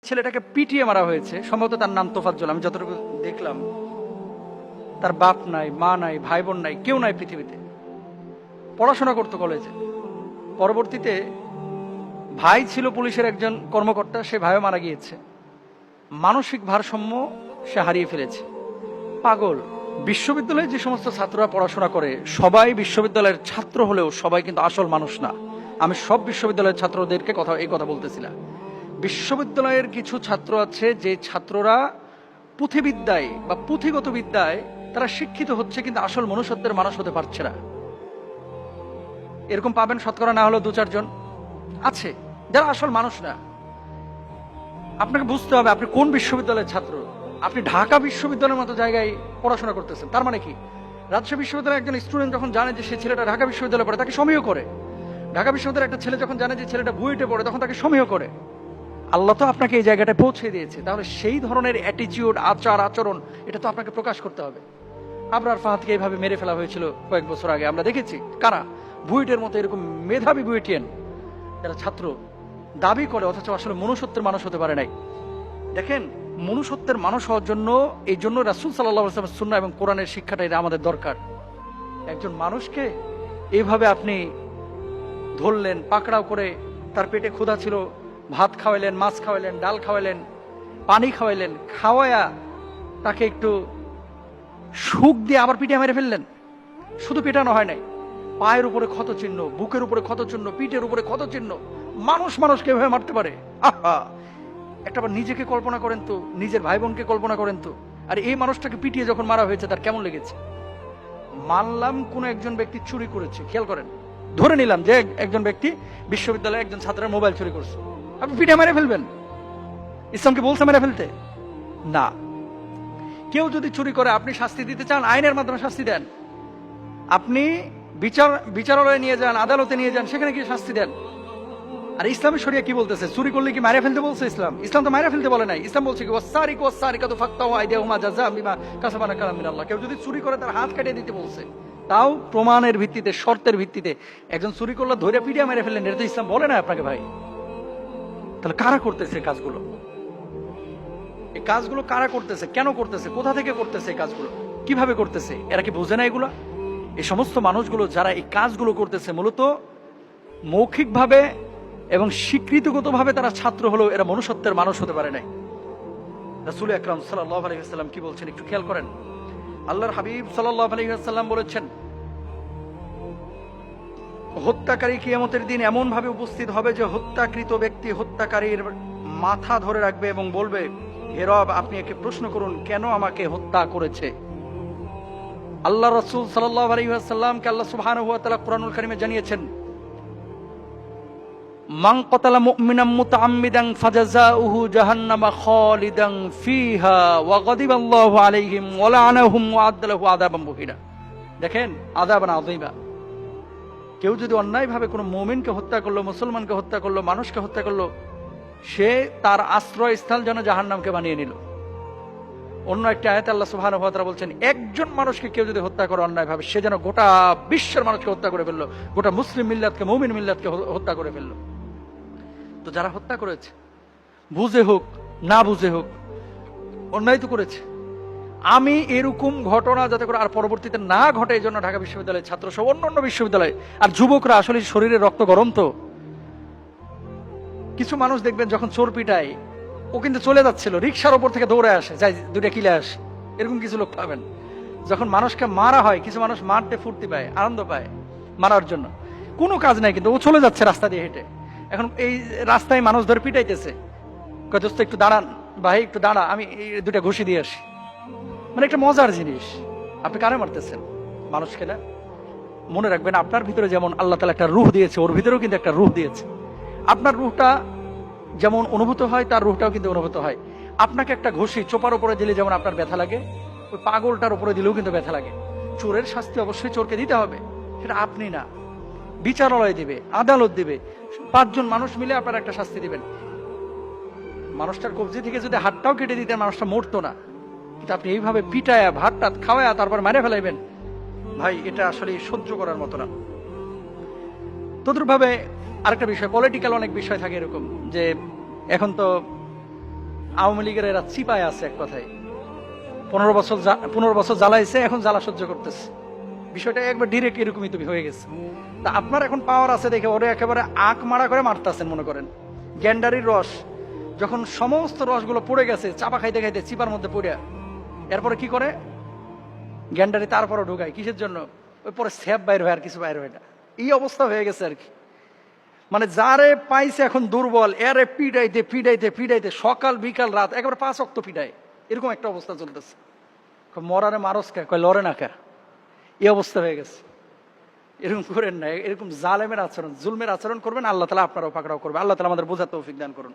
ছেলেটাকে পিটিয়ে মারা হয়েছে, সম্ভবত তার নাম তোফাজ্জল। আমি যতটুকু দেখলাম, তার বাপ নাই, মা নাই, ভাই বোন নাই, কেউ নাই পৃথিবীতে। পড়াশোনা করতো কলেজে। পরবর্তীতে ভাই ছিল পুলিশের একজন কর্মকর্তা, সে ভাইও মারা গিয়েছে। মানসিক ভারসাম্য সে হারিয়ে ফেলেছে। পাগল। বিশ্ববিদ্যালয়ে যে সমস্ত ছাত্ররা পড়াশোনা করে সবাই বিশ্ববিদ্যালয়ের ছাত্র হলেও সবাই কিন্তু আসল মানুষ না। আমি সব বিশ্ববিদ্যালয়ের ছাত্রদেরকে এই কথা বলতেছিলাম। বিশ্ববিদ্যালয়ের কিছু ছাত্র আছে যে ছাত্ররা পুঁথিবিদ্যায় বা পুঁথিগত বিদ্যায় তারা শিক্ষিত হচ্ছে, কিন্তু আসল মনুষ্যত্বের মানুষ হতে পারছে না। এরকম পাবেন শতকরা না হলেও 2-4 জন আছে যারা আসল মানুষ না। আপনাকে বুঝতে হবে আপনি কোন বিশ্ববিদ্যালয়ের ছাত্র। আপনি ঢাকা বিশ্ববিদ্যালয়ের মতো জায়গায় পড়াশোনা করতেছেন, তার মানে কি? রাজশাহী বিশ্ববিদ্যালয়ের একজন স্টুডেন্ট যখন জানে যে সে ছেলেটা ঢাকা বিশ্ববিদ্যালয়ে পড়ে, তাকে সমীহ করে। ঢাকা বিশ্ববিদ্যালয়ের একটা ছেলে যখন জানে যে ছেলেটা বুয়েটে পড়ে, তখন তাকে সমীহ করে। আল্লাহ তো আপনাকে এই জায়গাটায় পৌঁছে দিয়েছে, তাহলে সেই ধরনের অ্যাটিটিউড, আচার আচরণ, এটা তো আপনাকে প্রকাশ করতে হবে। আবরার ফাহাদকে এইভাবে মেরে ফেলা হয়েছিল কয়েক বছর আগে, আমরা দেখেছি। কারা? বুয়েটের মতো এরকম মেধাবী বুয়েটিয়ান যারা ছাত্র দাবি করে, অথচ আসলে মনুষ্যত্বের মানুষ হতে পারে নাই। দেখেন, মনুষ্যত্বের মানুষ হওয়ার জন্য, এই জন্য রাসূল সাল্লাল্লাহু আলাইহি ওয়াসাল্লামের সুন্নাহ এবং কোরআনের শিক্ষাটা এটা আমাদের দরকার। একজন মানুষকে এইভাবে আপনি ধরলেন, পাকড়াও করে, তার পেটে ক্ষুধা ছিল, ভাত খাওয়াইলেন, মাছ খাওয়াইলেন, ডাল খাওয়াইলেন, পানি খাওয়াইলেন, খাওয়ায়া তাকে একটু সুখ দিয়ে আবার পিঠে মেরে ফেললেন। শুধু পিটানো হয় নাই, পায়ের উপরে ক্ষত চিহ্ন, বুকের উপরে ক্ষত চিহ্ন, পিঠের উপরে ক্ষত চিহ্ন। মানুষকে এভাবে মারতে পারে? আহা! একটাবার নিজেকে কল্পনা করেন তো, নিজের ভাই বোনকে কল্পনা করেন তো। আর এই মানুষটাকে পিটিয়ে যখন মারা হয়েছে তার কেমন লেগেছে? মানলাম কোন একজন ব্যক্তি চুরি করেছে, খেয়াল করেন, ধরে নিলাম যে একজন ব্যক্তি বিশ্ববিদ্যালয়ে একজন ছাত্রের মোবাইল চুরি করছে, আপনি পিঠে মেরে ফেলবেন? ইসলামকে বলছে মেরে ফেলতে? না। কেউ যদি চুরি করে আপনি শাস্তি দিতে চান, আইনের মাধ্যমে শাস্তি দেন। আপনি বিচারালয়ে নিয়ে যান, আদালতে নিয়ে যান, সেখানে গিয়ে শাস্তি দেন। আর ইসলামের শরিয়া কি বলতেছে? চুরি করলে কি মারা ফেলতে বলছে ইসলাম? ইসলাম তো মারা ফেলতে বলে নাই। ইসলাম বলছে কি, ওয়াসারিকু ওয়াসারিকাতু ফাকতাউ আইদিয়াহুমা জাযাআম বিমা কাসাবা নাকালাম মিনাল্লাহ। কেউ যদি চুরি করে তার হাত কেটে দিতে বলছে, তাও প্রমাণের ভিত্তিতে, শর্তের ভিত্তিতে। একজন চুরি করলে ধরে পিটিয়ে মেরে ফেললেন, এটা তো ইসলাম বলে না আপনাকে ভাই। তাহলে কারা করতেছে এই কাজগুলো? এই কাজগুলো কারা করতেছে? কেন করতেছে? কোথা থেকে করতেছে এই কাজগুলো? কিভাবে করতেছে? এরা কি বোঝে না এগুলো? এই সমস্ত মানুষগুলো যারা এই কাজগুলো করতেছে, মূলত মৌখিকভাবে এবং স্বীকৃতিগতভাবে তারা ছাত্র হলেও এরা মনুষ্যত্বের মানুষ হতে পারে নাই। রাসূল আকরাম সাল্লাল্লাহু আলাইহি ওয়াসাল্লাম কি বলছেন একটু খেয়াল করেন। আল্লাহর হাবিব সাল্লাল্লাহু আলাইহি ওয়াসাল্লাম বলেছেন, হত্যাকারী কিয়ামতের দিন এমন ভাবে উপস্থিত হবে যে হত্যাকৃত ব্যক্তি হত্যাকারীর মাথা ধরে রাখবে এবং বলবে, হে রব, আপনি একে প্রশ্ন করুন কেন আমাকে হত্যা করেছে। আল্লাহ রাসূল সাল্লাল্লাহু আলাইহি ওয়াসাল্লামকে আল্লাহ সুবহানাহু ওয়া তাআলা কুরআনুল কারীমে জানিয়েছেন, মান কাতালা মুমিনাম মুতাআম্মিদান ফাজাযাউহু জাহান্নামা খালিদান ফিহা ওয়া গাদিবাল্লাহু আলাইহিম ওয়া লা'নাহুম ওয়া আ'আদ্দালাহু আযাবান মুহিনা। দেখেন, আযাবান আযীমা। কেউ যদি অন্যায়ভাবে কোনো মুমিনকে হত্যা করলো, মুসলমানকে হত্যা করলো, মানুষকে হত্যা করলো, সে তার আশ্রয়স্থল যেন জাহান্নামকে বানিয়ে নিল। অন্য একটা আয়াতে আল্লাহ সুবহানাহু ওয়া তাআলা বলছেন, একজন মানুষকে কেউ যদি হত্যা করে অন্যায়ভাবে, সে যেন গোটা বিশ্বের মানুষকে হত্যা করে ফেললো, গোটা মুসলিম মিল্লাতকে, মুমিন মিল্লাতকে হত্যা করে ফেললো। তো যারা হত্যা করেছে, বুঝে হোক না বুঝে হোক, অন্যায় তো করেছে। আমি এরকম ঘটনা যাতে করে আর পরবর্তীতে না ঘটে, এই জন্য ঢাকা বিশ্ববিদ্যালয়ের ছাত্র সহ অন্য বিশ্ববিদ্যালয় আর যুবকরা, আসলে শরীরে রক্ত গরম তো। কিছু মানুষ দেখবেন যখন চোর পিটায়, ও কিন্তু চলে যাচ্ছিল, রিক্সার ওপর থেকে দৌড়ে আসে, যাই দুইটা কিলে আসে, এরকম কিছু লোক পাবেন। যখন মানুষকে মারা হয়, কিছু মানুষ মারতে ফুর্তি পায়, আনন্দ পায় মারার জন্য। কোনো কাজ নাই, কিন্তু ও চলে যাচ্ছে রাস্তা দিয়ে হেঁটে। এখন এই রাস্তায় মানুষ ধরে পিটাইতেছে, কয় দোস্ত একটু দাঁড়ান, ভাই একটু দাঁড়া, আমি এই দুইটা ঘুষি দিয়ে আসি। মানে একটা মজার জিনিস। আপনি কারে মারতেছেন? মানুষকে না। মনে রাখবেন, আপনার ভিতরে যেমন আল্লাহ তাআলা একটা রূহ দিয়েছে, ওর ভিতরেও কিন্তু একটা রূহ দিয়েছে। আপনার রূহটা যেমন অনুভূত হয়, তার রূহটাও কিন্তু অনুভূত হয়। আপনাকে একটা ঘুষি চোপার উপরে দিলে যেমন আপনার ব্যথা লাগে, ওই পাগলটার উপরে দিলেও কিন্তু ব্যথা লাগে। চোরের শাস্তি অবশ্যই চোরকে দিতে হবে, সেটা আপনি না, বিচারালয় দিবে, আদালত দিবে। 5 জন মানুষ মিলে আপনার একটা শাস্তি দিবেন। মানুষটার কবজি থেকে যদি হাতটাও কেটে দিতেন, মানুষটা মরতো না। কিন্তু আপনি এইভাবে পিটায়া, ভাত টাত খাওয়ায়া তারপর মেরে ফেলাইবেন, ভাই এটা আসলে সহ্য করার মতো না। তদ্রুপভাবে আরেকটা বিষয়, পলিটিক্যাল অনেক বিষয় থাকে এরকম, যে এখন তো আওয়ামী লীগের এরা চিপায় আছে এক কথায়। 15 বছর জ্বালাইছে, এখন জ্বালা সহ্য করতেছে। বিষয়টা একবার ডিরেক্ট এরকমই তুমি হয়ে গেছে। তা আপনার এখন পাওয়ার আছে দেখে ওরে একেবারে আঁক মারা করে মারতেছেন। মনে করেন গ্যান্ডারির রস যখন সমস্ত রসগুলো পড়ে গেছে, চাপা খাইতে খাইতে চিপার মধ্যে পড়ে, এরপরে কি করে গ্যান্ডারি তারপরও ঢুকায় কিসের জন্য? ওই পরে স্যাপ বাইর হয় আর কিছু বাইর হয় না। এই অবস্থা হয়ে গেছে আর কি। মানে যারে পাইছে এখন দুর্বল, এরে পিডাইতে পিডাইতে পিডাইতে সকাল বিকাল রাত একেবারে 5 ওয়াক্ত পিডায়, এরকম একটা অবস্থা চলতেছে। মরারে মারস কে, কয় লড়ে না কে, এই অবস্থা হয়ে গেছে। এরকম করেন না, এরকম জালেমের আচরণ, জুলমের আচরণ করবেন, আল্লাহ তাআলা আপনারাও পাকড়াও করবে। আল্লাহ তাআলা আমাদের বোঝার তৌফিক দান করুন।